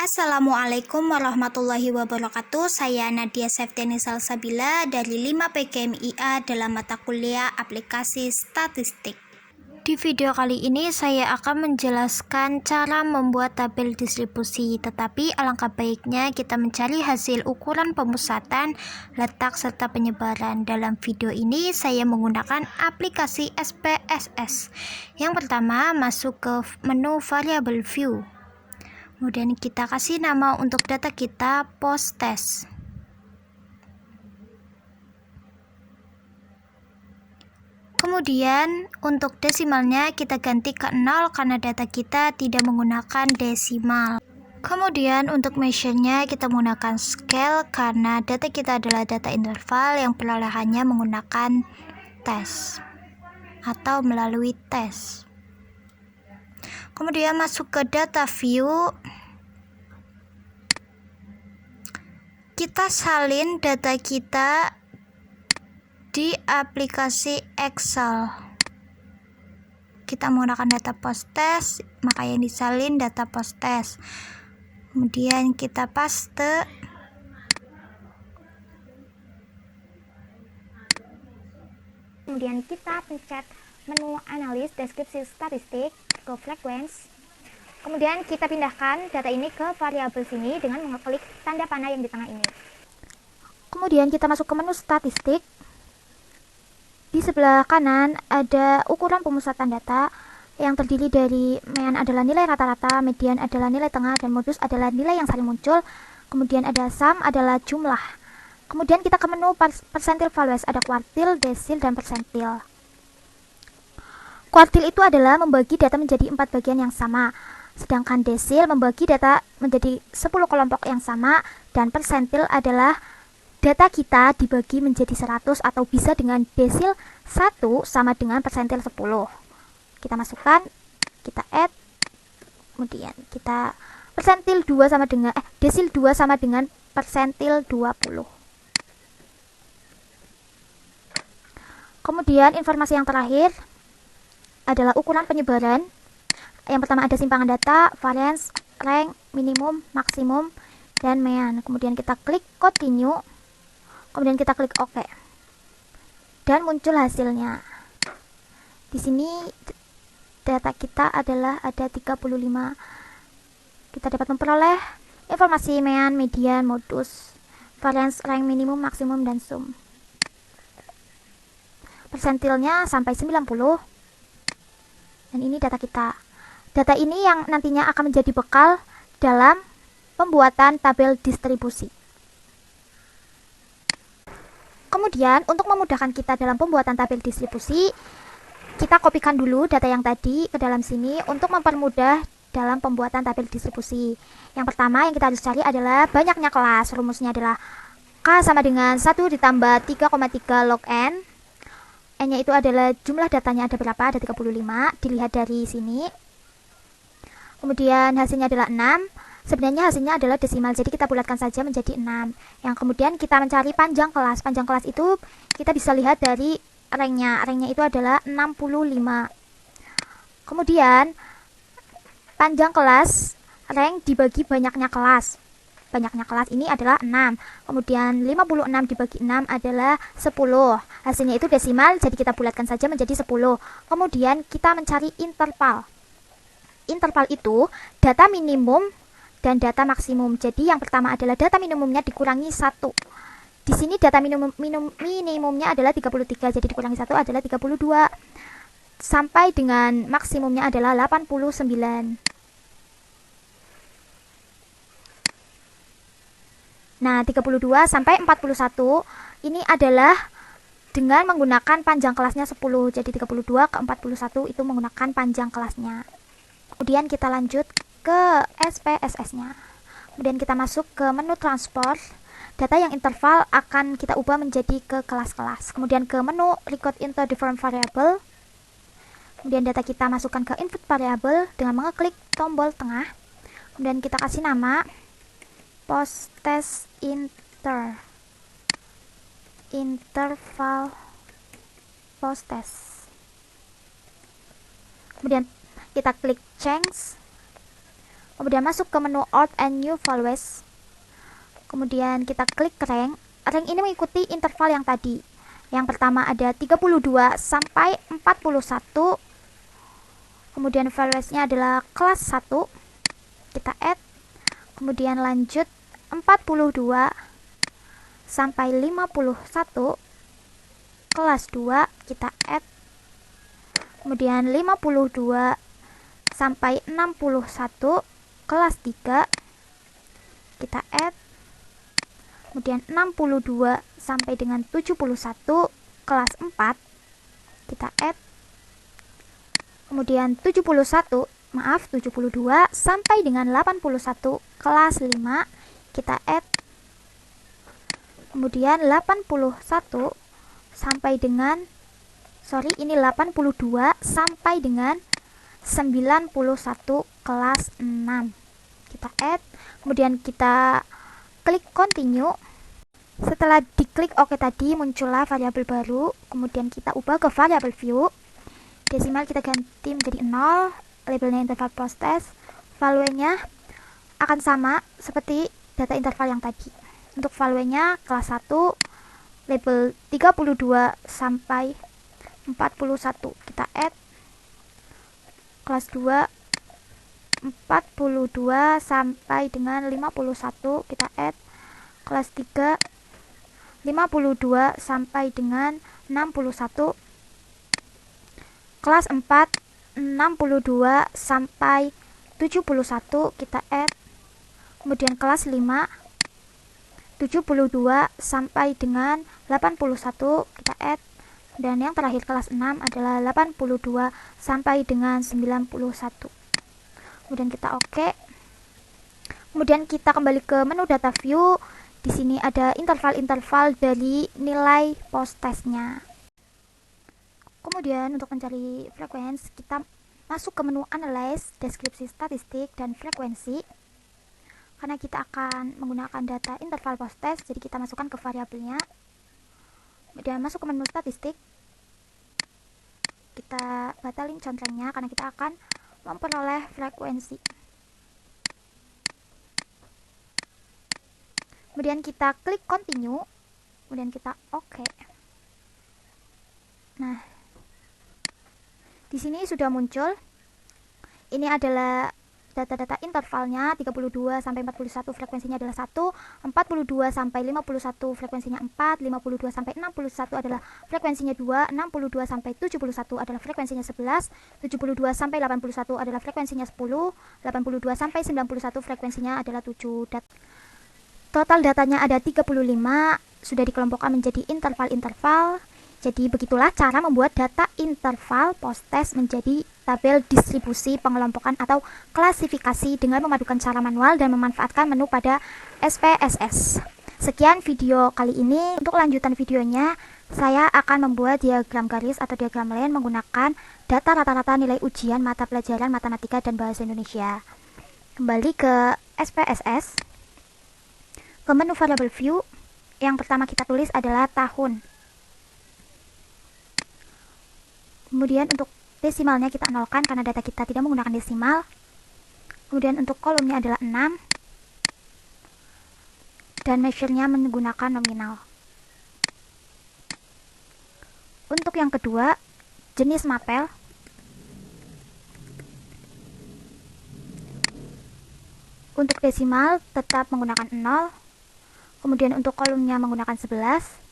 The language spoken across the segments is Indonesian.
Assalamualaikum warahmatullahi wabarakatuh. Saya Nadia Septiani Salsabila dari 5 PKMIA dalam mata kuliah Aplikasi Statistik. Di video kali ini saya akan menjelaskan cara membuat tabel distribusi, tetapi alangkah baiknya kita mencari hasil ukuran pemusatan, letak, serta penyebaran. Dalam video ini saya menggunakan aplikasi SPSS. Yang pertama, masuk ke menu variable view. Kemudian kita kasih nama untuk data kita post test. Kemudian untuk desimalnya kita ganti ke 0 karena data kita tidak menggunakan desimal. Kemudian untuk measure-nya kita menggunakan scale karena data kita adalah data interval yang perolehannya menggunakan tes atau melalui tes. Kemudian masuk ke data view. Kita salin data kita di aplikasi Excel. Kita menggunakan data post test, maka yang disalin data post test. Kemudian kita paste. Kemudian kita pencet menu analis deskripsi statistik ke frequency. Kemudian kita pindahkan data ini ke variabel sini dengan mengeklik tanda panah yang di tengah ini. Kemudian kita masuk ke menu statistik. Di sebelah kanan ada ukuran pemusatan data yang terdiri dari mean adalah nilai rata-rata, median adalah nilai tengah, dan modus adalah nilai yang sering muncul. Kemudian ada sum adalah jumlah. Kemudian kita ke menu persentil values, ada kuartil, desil, dan persentil. Kuartil itu adalah membagi data menjadi 4 bagian yang sama, sedangkan desil membagi data menjadi 10 kelompok yang sama, dan persentil adalah data kita dibagi menjadi 100 atau bisa dengan desil 1 sama dengan persentil 10. Kita masukkan, kita add, kemudian kita persentil 2 sama dengan desil 2 sama dengan persentil 20. Kemudian informasi yang terakhir adalah ukuran penyebaran. Yang pertama ada simpangan data, variance, rank, minimum, maksimum, dan mean. Kemudian kita klik continue. Kemudian kita klik OK. Dan muncul hasilnya. Di sini data kita adalah ada 35. Kita dapat memperoleh informasi mean, median, modus, variance, rank, minimum, maksimum, dan sum. Persentilnya sampai 90. Dan ini data kita. Data ini yang nantinya akan menjadi bekal dalam pembuatan tabel distribusi. Kemudian untuk memudahkan kita dalam pembuatan tabel distribusi, kita kopikan dulu data yang tadi ke dalam sini untuk mempermudah dalam pembuatan tabel distribusi. Yang pertama yang kita harus cari adalah banyaknya kelas. Rumusnya adalah K sama dengan 1 ditambah 3,3 log N. N-nya itu adalah jumlah datanya ada berapa, ada 35, dilihat dari sini. Kemudian hasilnya adalah 6. Sebenarnya hasilnya adalah desimal, jadi kita bulatkan saja menjadi 6. Yang kemudian kita mencari panjang kelas. Panjang kelas itu kita bisa lihat dari ranknya. Ranknya itu adalah 65. Kemudian panjang kelas rank dibagi banyaknya kelas. Banyaknya kelas ini adalah 6. Kemudian 56 dibagi 6 adalah 10. Hasilnya itu desimal, jadi kita bulatkan saja menjadi 10. Kemudian kita mencari interval. Interval itu data minimum dan data maksimum. Jadi yang pertama adalah data minimumnya dikurangi 1. Di sini data minimumnya adalah 33, jadi dikurangi 1 adalah 32. Sampai dengan maksimumnya adalah 89. Nah, 32 sampai 41 ini adalah dengan menggunakan panjang kelasnya 10. Jadi 32 ke 41 itu menggunakan panjang kelasnya. Kemudian kita lanjut ke SPSS-nya. Kemudian kita masuk ke menu transport. Data yang interval akan kita ubah menjadi ke kelas-kelas. Kemudian ke menu record into different variable. Kemudian data kita masukkan ke input variable dengan mengeklik tombol tengah. Kemudian kita kasih nama post test interval post test. Kemudian kita klik change. Kemudian masuk ke menu Old and New Values. Kemudian kita klik rank. Rank ini mengikuti interval yang tadi. Yang pertama ada 32 sampai 41. Kemudian valuesnya adalah kelas 1. Kita add. Kemudian lanjut 42 sampai 51. Kelas 2 kita add. Kemudian 52 sampai 61. Kelas 3 kita add. Kemudian 62 sampai dengan 71. Kelas 4 kita add. Kemudian 72 sampai dengan 81. Kelas 5 kita add. Kemudian 81 sampai dengan 82 sampai dengan 91. Kelas 6 kita add. Kemudian kita klik continue. Setelah diklik OK tadi, muncullah variabel baru. Kemudian kita ubah ke variabel view. Desimal kita ganti menjadi 0. Labelnya interval process. Value-nya akan sama seperti data interval yang tadi. Untuk value-nya kelas 1 label 32 sampai 41 kita add. Kelas 2 42 sampai dengan 51 kita add. Kelas 3 52 sampai dengan 61. Kelas 4 62 sampai 71 kita add. Kemudian kelas 5 72 sampai dengan 81 kita add. Dan yang terakhir kelas 6 adalah 82 sampai dengan 91. Kemudian kita OK. Kemudian kita kembali ke menu data view. Di sini ada interval-interval dari nilai post testnya. Kemudian untuk mencari frekuensi, kita masuk ke menu analyze, deskripsi statistik, dan frekuensi. Karena kita akan menggunakan data interval post test, jadi kita masukkan ke variabelnya. Kemudian masuk ke menu statistik. Kita batalin contrengnya karena kita akan memperoleh frekuensi. Kemudian kita klik continue. Kemudian kita OK. Nah, di sini sudah muncul. Ini adalah data-data intervalnya 32 sampai 41 frekuensinya adalah 1, 42 sampai 51 frekuensinya 4, 52 sampai 61 adalah frekuensinya 2, 62 sampai 71 adalah frekuensinya 11, 72 sampai 81 adalah frekuensinya 10, 82 sampai 91 frekuensinya adalah 7. Total datanya ada 35, sudah dikelompokkan menjadi interval-interval. Jadi begitulah cara membuat data interval post test menjadi tabel distribusi pengelompokan atau klasifikasi dengan memadukan cara manual dan memanfaatkan menu pada SPSS. Sekian video kali ini. Untuk lanjutan videonya, saya akan membuat diagram garis atau diagram line menggunakan data rata-rata nilai ujian mata pelajaran matematika dan bahasa Indonesia. Kembali ke SPSS. Ke menu variable view, yang pertama kita tulis adalah tahun. Kemudian untuk desimalnya kita nolkan karena data kita tidak menggunakan desimal. Kemudian untuk kolomnya adalah 6. Dan measure-nya menggunakan nominal. Untuk yang kedua, jenis mapel. Untuk desimal tetap menggunakan 0. Kemudian untuk kolomnya menggunakan 11.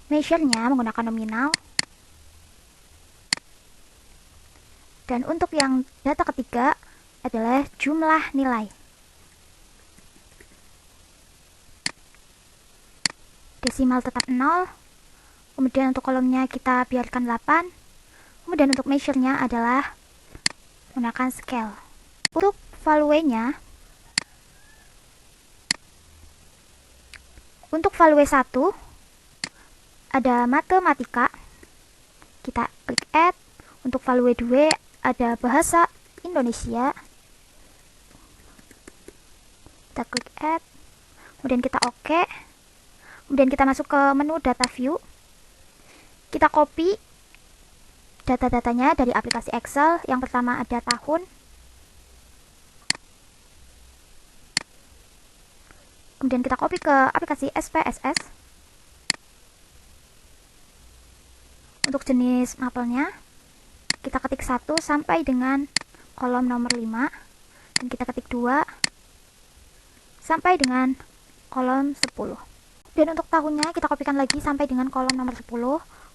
Measure-nya menggunakan nominal. Dan untuk yang data ketiga adalah jumlah nilai. Desimal tetap 0. Kemudian untuk kolomnya kita biarkan 8. Kemudian untuk measure-nya adalah menggunakan scale. Untuk value-nya, untuk value 1 ada matematika, kita klik add. Untuk value 2 ada bahasa Indonesia, kita klik add. Kemudian kita OK. Kemudian kita masuk ke menu data view, kita copy data-datanya dari aplikasi Excel. Yang pertama ada tahun, kemudian kita copy ke aplikasi SPSS. Untuk jenis mapelnya kita ketik 1 sampai dengan kolom nomor 5, dan kita ketik 2 sampai dengan kolom 10. Dan untuk tahunnya kita kopikan lagi sampai dengan kolom nomor 10.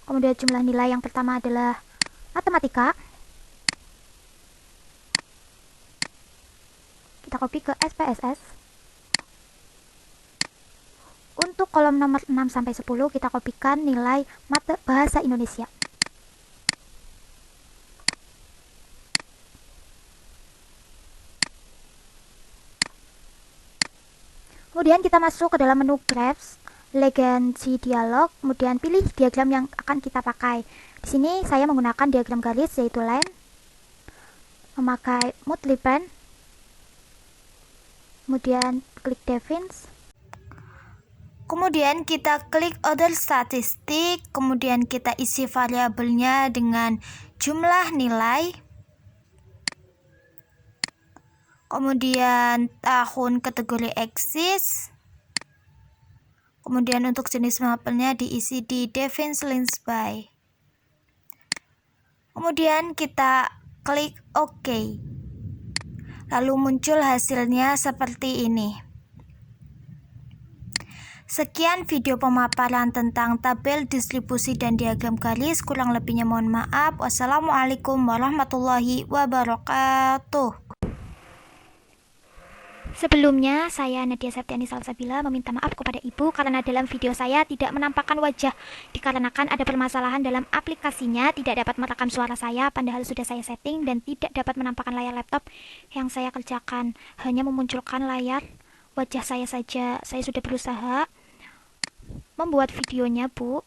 Kemudian jumlah nilai yang pertama adalah matematika. Kita copy ke SPSS. Untuk kolom nomor 6 sampai 10 kita kopikan nilai mata bahasa Indonesia. Kemudian kita masuk ke dalam menu Graphs, Legacy Dialog, kemudian pilih diagram yang akan kita pakai. Di sini saya menggunakan diagram garis yaitu line, memakai Moodle Pen, kemudian klik Defines. Kemudian kita klik Other Statistik, kemudian kita isi variabelnya dengan jumlah nilai. Kemudian tahun kategori eksis. Kemudian untuk jenis mapelnya diisi di Define Lines By. Kemudian kita klik OK. Lalu muncul hasilnya seperti ini. Sekian video pemaparan tentang tabel distribusi dan diagram garis. Kurang lebihnya mohon maaf. Wassalamualaikum warahmatullahi wabarakatuh. Sebelumnya, saya Nadia Septiani Salsabila meminta maaf kepada Ibu karena dalam video saya tidak menampakkan wajah dikarenakan ada permasalahan dalam aplikasinya, tidak dapat merekam suara saya padahal sudah saya setting, dan tidak dapat menampakkan layar laptop yang saya kerjakan, hanya memunculkan layar wajah saya saja. Saya sudah berusaha membuat videonya, Bu,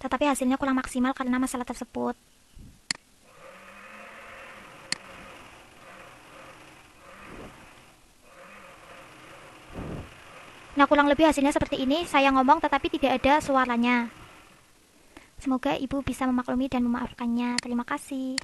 tetapi hasilnya kurang maksimal karena masalah tersebut. Nah, kurang lebih hasilnya seperti ini. Saya ngomong tetapi tidak ada suaranya. Semoga Ibu bisa memaklumi dan memaafkannya. Terima kasih.